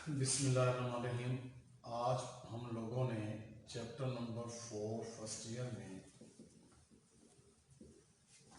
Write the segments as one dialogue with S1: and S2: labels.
S1: बिस्मिल्लाहिर्रहमानिर्रहीम। आज हम लोगों ने चैप्टर नंबर 4 फर्स्ट ईयर में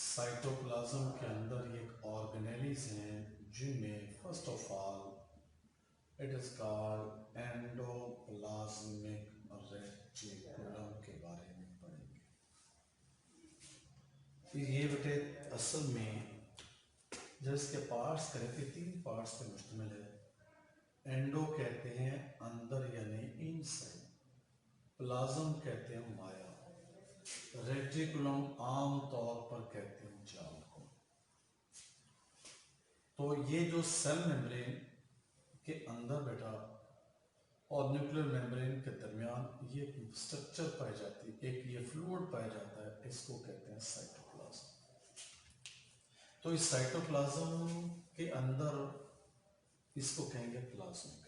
S1: साइटोप्लाज्म के अंदर एक ऑर्गेनेलीज हैं जिनमें first of all it is called endoplasmic reticulum के बारे में पढ़ेंगे। ये बेटे असल में जब इसके पार्ट्स करें तो 3 पार्ट्स पर मुश्तमिल है। एंडो कहते हैं अंदर यानी इनसाइड, प्लाज्म कहते हैं माया, रेटिकुलम आम तौर पर कहते हैं जाल को। तो ये जो सेल मेम्ब्रेन के अंदर बेटा और न्यूक्लियर मेम्ब्रेन के दरमियान ये स्ट्रक्चर पाई जाती है, एक ये फ्लूइड पाया जाता है, इसको कहते हैं साइटोप्लाज्म। तो इस साइटोप्लाज्म के अंदर इसको कहेंगे प्लाज्मिक।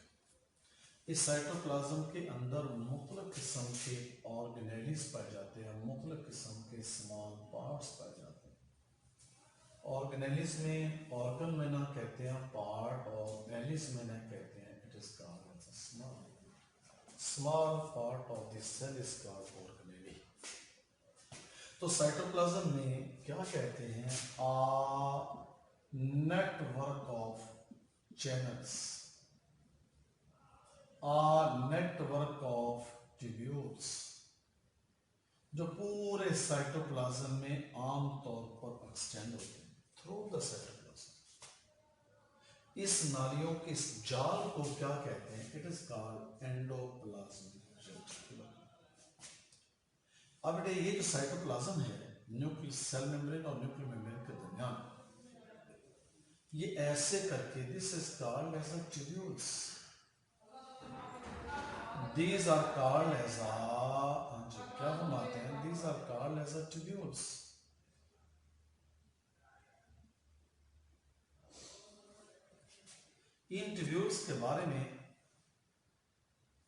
S1: इस साइटोप्लाज्म के अंदर मुख्तलिफ किस्म के ऑर्गेनेलीज पाए जाते हैं, मुख्तलिफ किस्म के स्मॉल पार्ट्स पाए जाते हैं। ऑर्गेनेलीज में ऑर्गन में ना कहते हैं पार्ट, और एलिस में ना कहते हैं it is called as a small part of the cell is called organelle. तो साइटोप्लाज्म में क्या कहते हैं, a network of channels, a network of tubules जो पूरे साइटोप्लाज्म में आम तौर पर एक्सटेंड होते हैं थ्रू द साइटोप्लाज्म। इस नालियों के इस जाल को क्या कहते हैं, it is called endoplasmic reticulum. अब बेटे ये जो साइटोप्लाज्म है न्यूक्लियर सेल मेम्ब्रेन और न्यूक्लियर मेम्ब्रेन के दरमियान ये ऐसे करके this is called as a tubules, these are called as a, क्या फरमाते हैं, these are called as a tubules. इन ट्यूब्यूल्स के बारे में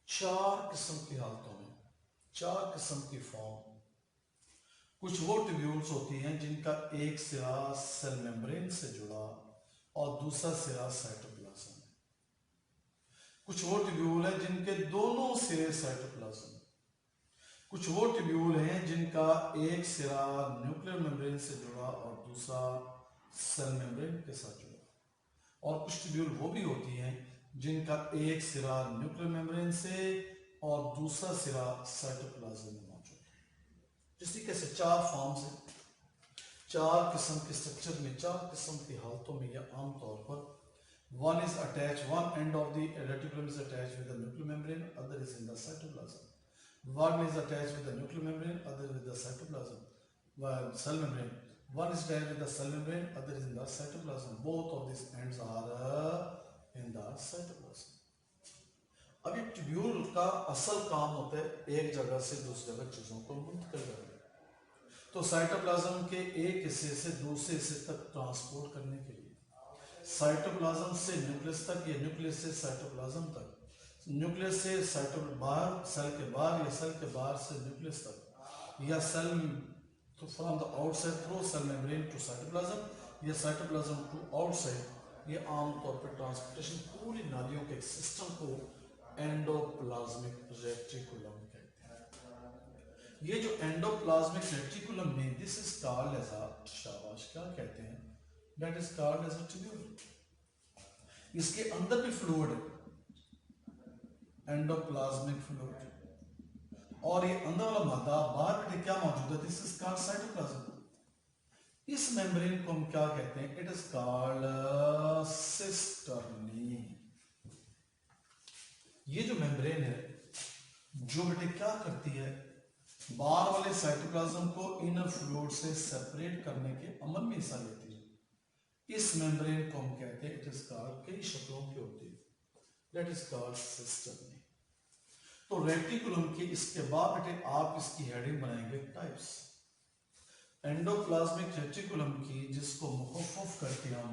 S1: 4 किस्म की हालतों में 4 किस्म की फॉर्म। कुछ वो ट्यूब्यूल्स होती हैं जिनका एक सिरा सेल मेम्ब्रेन से जुड़ा और दूसरा सिरा साइटोप्लाज्म है। कुछ वो ट्यूब्यूल है जिनके दोनों सिरे साइटोप्लाज्म। कुछ वो ट्यूब्यूल हैं जिनका एक सिरा न्यूक्लियर मेम्ब्रेन से जुड़ा और दूसरा सेल मेम्ब्रेन के साथ जुड़ा। और कुछ ट्यूब्यूल वो भी होती हैं जिनका एक सिरा न्यूक्लियर मेम्ब्रेन से और दूसरा सिरा साइटोप्लाज्म में मौजूद है। इस तरीके से 4 फॉर्म्स हैं, 4 किस्म के स्ट्रक्चर में, 4 किस्म की हालतों में यह आमतौर पर one is attached, one end of the reticulum is attached with the nuclear membrane, other is in the cytoplasm. One is attached with the nuclear membrane, other with the cytoplasm, cell membrane. One is attached with the cell membrane, other is in the cytoplasm. Both of these ends are in the cytoplasm. अब ये tubule का असल काम होता है एक जगह से दूसरी जगह चीजों को मुंतकिल करना। तो साइटोप्लाज्म के एक हिस्से से दूसरे हिस्से तक ट्रांसपोर्ट करने के लिए साइटोप्लाज्म से न्यूक्लियस तक या न्यूक्लियस से साइटोप्लाज्म तक, न्यूक्लियस से बाहर सेल के बाहर या सेल के बाहर से न्यूक्लियस तक, या सेल तो from the outside through cell membrane to cytoplasm या साइटोप्लाज्म टू आउटसाइड, ये आमतौर पर ट्रांसपोर्टेशन पूरी नालियों के एक सिस्टम को एंडोप्लाज्मिक रेटिकुलम कहते हैं। ये जो एंडोप्लाज्मिक रेटिकुलम में this is called as a, शाबाश, क्या कहते हैं, that is called as a tubule। इसके अंदर भी फ्लूइड है, एंडोप्लाज्मिक फ्लूइड, और ये अंदर वाला मादा बाहर में क्या मौजूद है, दिस इज कॉल्ड साइटोप्लाज्म। इस मेम्ब्रेन को हम क्या कहते हैं, इट इज कॉल्ड सिस्टर्नी। ये जो मेम्ब्रेन है जो बेटे क्या करती है, बाहर वाले साइटोप्लाज्म को इनर फ्लूइड से सेपरेट करने के अमल में हिस्सा लेती है। इस मेम्ब्रेन को हम कहते हैं, इट इज कॉल्ड, कई शक्लों की होती है, दैट इज कॉल्ड सिस्टर्नी। तो रेटिकुलम की इसके बाद बेटे आप इसकी हेडिंग बनाएंगे टाइप्स। एंडोप्लाज्मिक रेटिकुलम की जिसको मुखफ़फ़ करके हम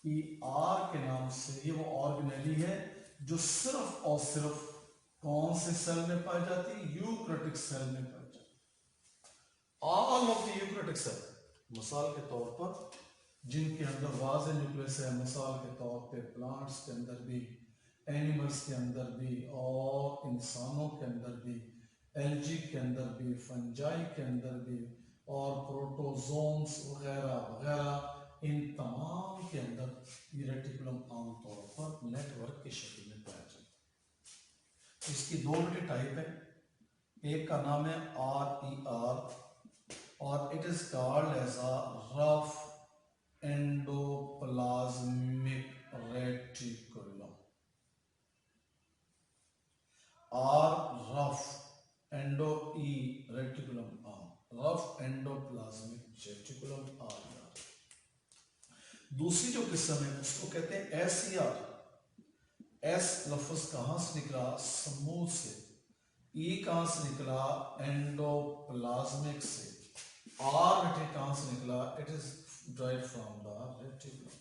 S1: ER के नाम से, ये वो ऑर्गेनेली है जो सिर्फ और सिर्फ कौन से सेल में पाई जाती है, यूकैरियोटिक सेल में पाई जाती है। All of the eukaryotic cell, मिसाल के तौर पर जिनके अंदर वाज़े न्यूक्लियस है, मिसाल के तौर पे प्लांट्स के अंदर भी एनिमल्स के अंदर भी और इंसानों के अंदर भी, एल्जी के अंदर भी, फंजाई के अंदर भी और प्रोटोजोन्स वगैरह वगैरह, इन तमाम के अंदर ये रेटिकुलम आमतौर पर नेटवर्क की शक्ल में पाया जाता है। इसकी दो बड़े टाइप है, एक का नाम है RER और it is called as a rough endoplasmic reticulum. Rough endo ई reticulum rough endoplasmic reticulum RER। दूसरी जो किस्म है उसको कहते हैं SER। एस लफ्ज कहां से निकला? समूह से। ई कहां से निकला? एंडोप्लाज्मिक से। आर बेटे कहां से निकला? It is derived from the reticulum,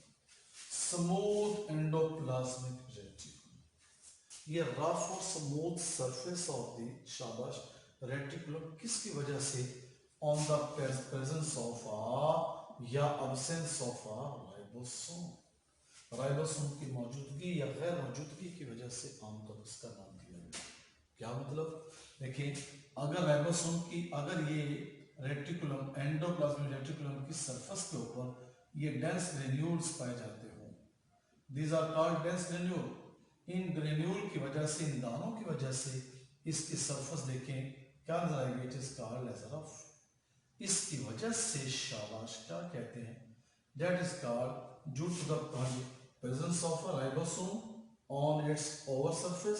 S1: smooth endoplasmic reticulum। ये रफ और स्मूथ सरफेस ऑफ द शाबाश रेटिकुलम किसकी वजह से? ऑन द प्रेजेंस ऑफ आ या absence of uh ribosome, ribosome की मौजूदगी या गैर मौजूदगी की वजह से आमतौर पर इसका नाम दिया गया। क्या मतलब? देखिए, अगर राइबोसोम की अगर ये रेटिकुलम एंडोप्लाज्मिक रेटिकुलम की सरफेस के ऊपर ये डेंस ग्रेन्यूल्स पाए जाते हो, these are called dense granule. इन ग्रेन्यूल की वजह से, इन दानों की वजह से इसकी सरफेस देखें क्या नजर आएगी? It is called as rough. इसकी वजह से शाबाश क्या कहते हैं? That is called due to the presence of a ribosome on its over surface.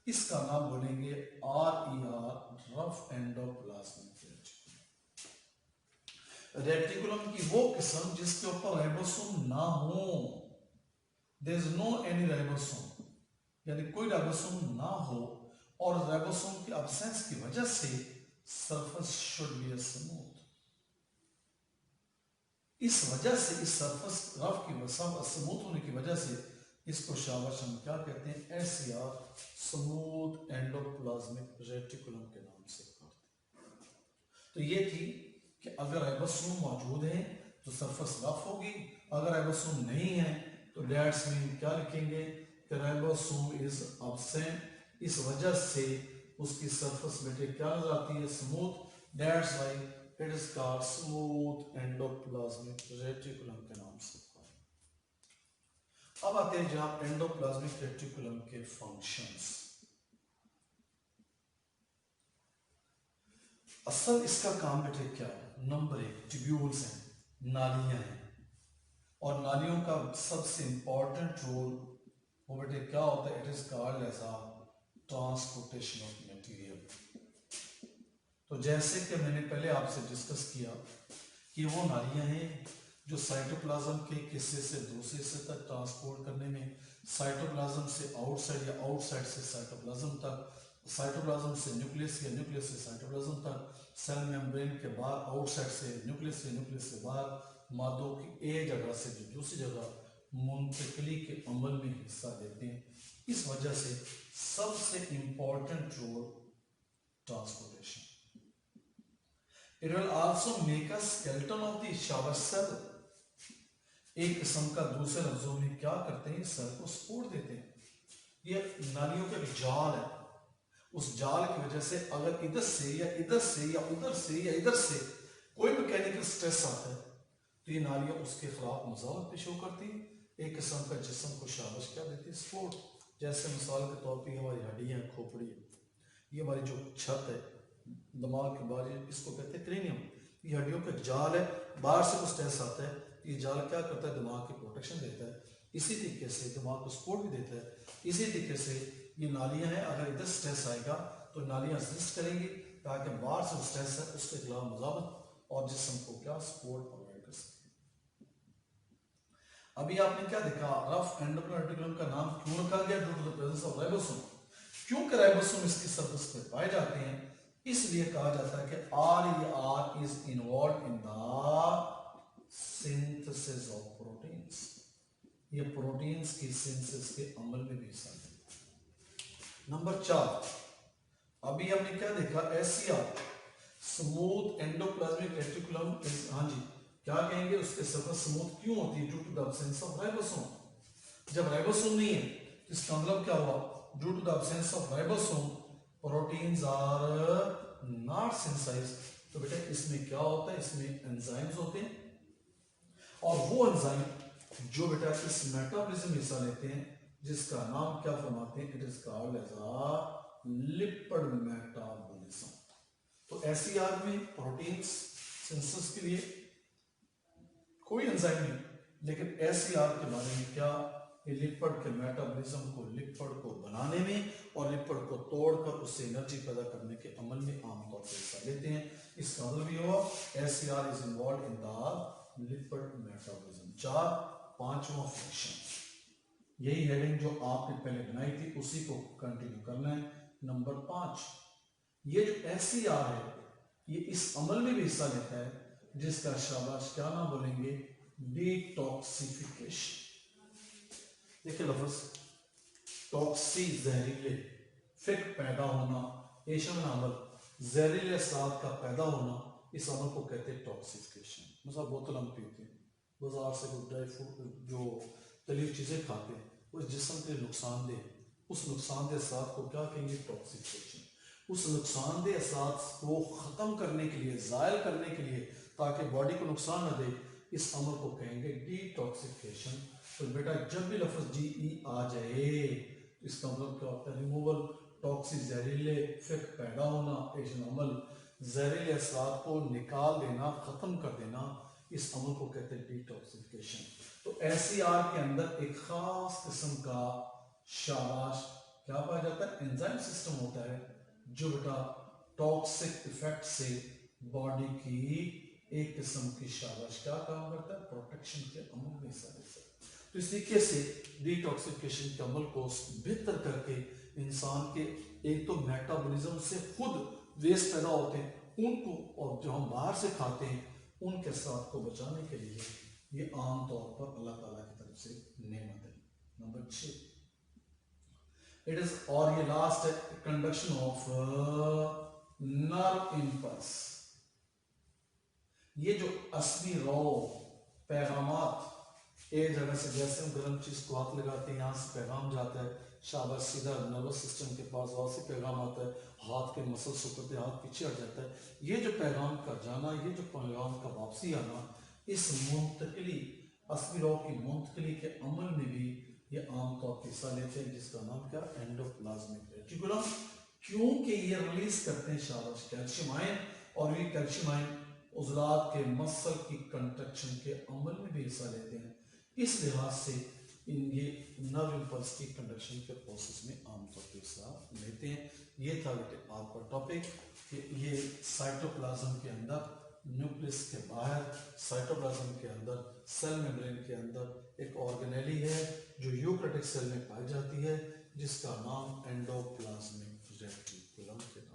S1: इसका नाम बोलेंगे RER, रफ एंडोप्लाज्मिक रेटिकुलम की वो किस्म जिसके ऊपर राइबोसोम ना हो, there is no any ribosome, यानी कोई राइबोसोम ना हो और राइबोसोम की एब्सेंस की वजह से सरफेस शुड बी स्मूथ। इस वजह से इस सरफेस रफ की स्मूथ होने की वजह से इसको शाबाश हम क्या कहते हैं? SER, स्मूथ एंडोप्लाज्मिक रेटिकुलम के नाम से कहते हैं। तो ये थी कि अगर राइबोसोम मौजूद है तो सरफेस रफ होगी, अगर राइबोसोम नहीं है तो दैट्स मीन क्या लिखेंगे कि राइबोसोम इज एब्सेंट। इस वजह से उसकी सरफेस बेटे क्या नजर आती है? Smooth. That's why it is called smooth endoplasmic reticulum के नाम से। अब आते हैं जनाब एंडोप्लाज्मिक रेटिकुलम के फंक्शंस। असल इसका काम बेटे क्या है? नंबर एक, ट्यूब्यूल्स हैं, नालियां हैं, और नालियों का सबसे इंपॉर्टेंट रोल वो बेटे क्या होता है? It is called as a transportation of material. तो जैसे कि मैंने पहले आपसे डिस्कस किया कि वो नालियां हैं जो साइटोप्लाज्म के एक हिस्से से दूसरे हिस्से तक ट्रांसपोर्ट करने में, साइटोप्लाज्म से आउटसाइड या आउटसाइड से साइटोप्लाज्म तक, साइटोप्लाज्म से न्यूक्लियस या न्यूक्लियस से साइटोप्लाज्म तक, सेल मेम्ब्रेन के बाहर आउटसाइड से न्यूक्लियस से बाहर मादों की एक जगह से जो दूसरी जगह मुंतकिली के अमल में हिस्सा लेते हैं। इस वजह से सबसे important role transportation. It will also make a skeleton of the shower cell. एक किस्म का दूसरे लफ्जों में क्या करते हैं? सेल को सपोर्ट देते हैं। ये नालियों का एक जाल है, उस जाल की वजह से अगर इधर से या इधर से या उधर से या इधर से कोई मैकेनिकल स्ट्रेस आता है तो ये नालियां उसके खिलाफ मुजावत पेश करती है, एक किस्म का जिस्म को शाबाश क्या देती है? सपोर्ट। जैसे मिसाल के तौर पे हमारी हड्डियां, खोपड़ी है, ये हमारी जो छत है दिमाग के बाहर, इसको कहते हैं क्रेनियम। ये हड्डियों का जाल है, बाहर से कुछ स्ट्रेस आता है, ये जाल क्या करता है? दिमाग की प्रोटेक्शन देता है, इसी तरीके से दिमाग को सपोर्ट भी देता है। इसी तरीके से ये नालियां हैं, अगर इधर स्ट्रेस आएगा तो नालियां रेजिस्ट करेंगी ताकि बाहर से स्ट्रेस है उसके खिलाफ मुजावत और जिस्म को क्या? सपोर्ट प्रोवाइड कर सके। अभी आपने क्या देखा? रफ एंडोप्लाज्मिक रेटिकुलम का नाम क्यों रखा गया? Due to the presence of ribosome. क्योंकि राइबोसोम इसकी सरफेस पे पाए जाते हैं, इसलिए कहा जाता है कि RER is involved in the synthesis of proteins. ये प्रोटीन्स की सिंथेसिस के अमल में भी हिस्सा लेते हैं। नंबर 4, अभी हमने क्या देखा? SER, smooth endoplasmic reticulum. हाँ जी, क्या कहेंगे? उसके सरफेस स्मूथ क्यों होती है? Due to the absence of ribosome. जब राइबोसोम नहीं है इसका मतलब क्या हुआ, due to the absence of ribosome proteins are not synthesized. तो बेटा इसमें क्या होता है, इसमें एंजाइम्स होते हैं, और वो एंजाइम जो बेटा इस मेटाबॉलिज्म में हिस्सा लेते हैं, जिसका नाम क्या फरमाते हैं, it is called as a lipid metabolism. तो एसईआर में प्रोटीन्स सिंथेसिस के लिए कोई एंजाइम नहीं, लेकिन एसईआर के बारे में क्या, ये लिपिड के मेटाबॉलिज्म को, लिपिड को बनाने में और लिपिड को तोड़कर उससे एनर्जी पैदा करने के अमल में आमतौर पर हिस्सा लेते हैं। इसका मतलब भी हुआ SER is involved in the lipid metabolism. 4, 5वां फंक्शन, यही हेडिंग जो आपने पहले बनाई थी उसी को कंटिन्यू करना है। नंबर 5, ये जो एसईआर है ये इस अमल में भी हिस्सा लेता है जिसका शाबाश क्या नाम बोलेंगे, डिटॉक्सिफिकेशन। देखिए लफ्ज टॉक्सी, जहरीले, फिक पैदा होना, एशन अमल, जहरीले असरात का पैदा होना, इस अमल को कहते हैं टॉक्सिफिकेशन। मतलब बोतल हम पीते हैं, बाजार से कोई ड्राई फ्रूट जो तलीफ चीजें खाते हैं, वो जिस्म के लिए नुकसानदेह, उस नुकसानदेह असरात को क्या कहेंगे, टॉक्सिफिकेशन। उस नुकसानदेह असरात को खत्म करने के लिए, जायल करने के लिए, ताकि बॉडी को नुकसान न दे, इस अमल को कहेंगे डिटॉक्सिफिकेशन। तो बेटा जब भी लफ्ज जीई आ जाए तो इसका मतलब क्या होता है, रिमूवल, टॉक्सिक जहरीले, फिक पैदा होना, एशन अमल, जहरीले असरात को निकाल देना, खत्म कर देना, इस अमल को कहते हैं डिटॉक्सिफिकेशन। तो एसईआर के अंदर एक खास किस्म का शाबाश क्या पाया जाता है, एंजाइम सिस्टम होता है जो बेटा टॉक्सिक इफेक्ट से बॉडी की एक किस्म की शाबाश क्या काम करता है, प्रोटेक्शन के अमल में हिस्सा लेता है। तो इस तरीके से डिटॉक्सिफिकेशन के अमल को बेहतर करके इंसान के एक तो मेटाबॉलिज्म से खुद वेस्ट पैदा होते हैं उनको, और जो हम बाहर से खाते हैं उनके असरात को बचाने के लिए ये आम तौर पर अल्लाह ताला की तरफ से नेमत है। नंबर 6, इट इज, और ये लास्ट है, कंडक्शन ऑफ नर्व इम्पल्स। ये जो असली रॉ पैगामात एक जगह से, जैसे हम गर्म चीज को हाथ लगाते हैं, यहाँ से पैगाम जाता है, शाबाश सीधा नर्वस सिस्टम के पास, वहां से पैगाम आता है, हाथ के मसल्स होते हैं, हाथ पीछे हट जाता है। ये जो पैगाम का जाना, ये जो पैगाम का वापसी आना, इस मुंतकली, असली रॉ की मुंतकली के अमल में भी ये आमतौर पर हिस्सा लेते हैं, जिसका नाम क्या, एंडोप्लाज्मिक रेटिकुलम। क्योंकि ये रिलीज करते हैं शाबाश कैल्शियम आयन, और ये कैल्शियम आयन उजलात के मसल की कंट्रक्शन के अमल में भी हिस्सा लेते हैं। इस लिहाज से ये नर्व इम्पल्स की कंडक्शन के प्रोसेस में आमतौर पर हिस्सा लेते हैं। ये था बेटे आपका टॉपिक कि ये साइटोप्लाज्म के अंदर, न्यूक्लियस के बाहर, साइटोप्लाज्म के अंदर, सेल मेम्ब्रेन के अंदर एक ऑर्गेनेली है जो यूकैरियोटिक सेल में पाई जाती है, जिसका नाम एंडोप्लाज्मिक रेटिकुलम है।